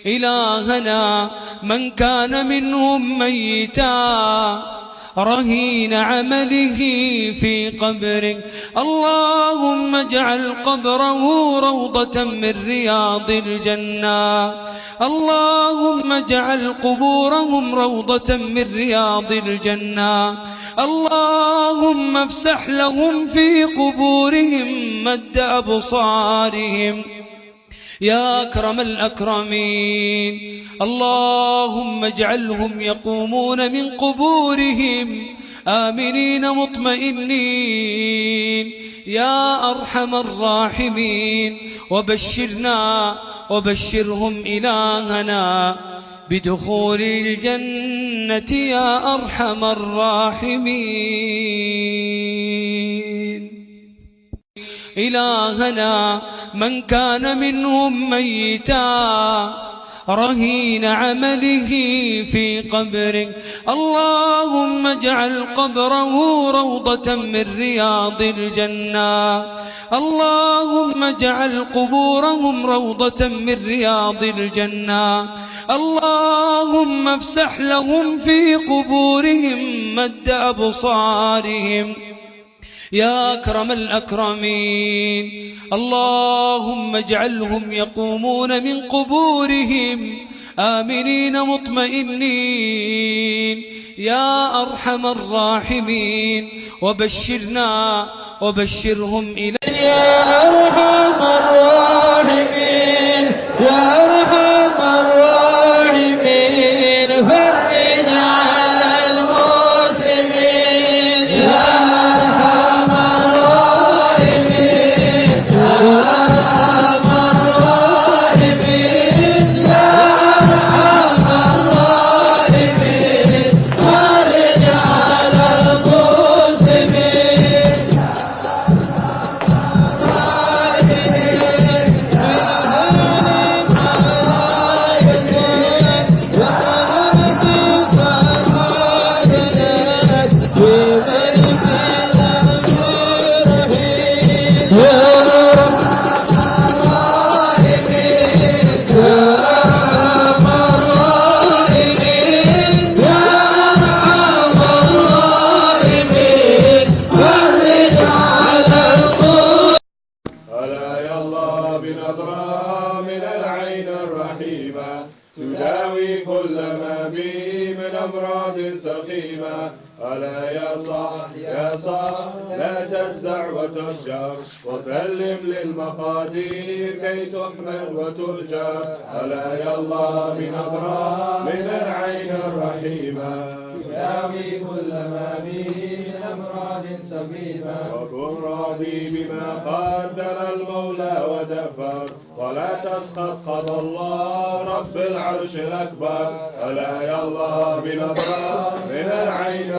إلهنا من كان منهم ميتا رهين عمله في قبره، اللهم اجعل قبره روضة من رياض الجنة، اللهم اجعل قبورهم روضة من رياض الجنة، اللهم افسح لهم في قبورهم مد أبصارهم يا أكرم الأكرمين. اللهم اجعلهم يقومون من قبورهم آمنين مطمئنين يا أرحم الراحمين، وبشرهم إلهنا بدخول الجنة يا أرحم الراحمين. إلهنا من كان منهم ميتا رهين عمله في قبره، اللهم اجعل قبره روضة من رياض الجنة، اللهم اجعل قبورهم روضة من رياض الجنة، اللهم افسح لهم في قبورهم مد أبصارهم يا أكرم الأكرمين. اللهم اجعلهم يقومون من قبورهم آمنين مطمئنين يا أرحم الراحمين، وبشرهم إلى يا أرحم الراحمين يا أرحم الراحمين، فرج على المسلمين يا أرحم الراحمين يا أرحم الراحمين يا أرحم الراحمين، فرج على المسلمين. بنظرة من العين الرحيمة تداوي كل ما بي من أمراض سقيمة. ألا يا صاح لا تجزع وتهجر، وسلم للمقادير كي تحمل وتؤجر. ألا يا الله بنظرة من العين الرحيمة تداوي كل ما بي من أمراض سقيمة. وكن راضي بما قدر المولى ودبر، ولا تسقط قضى الله رب العرش الأكبر. ألا يا الله بنظرة من العين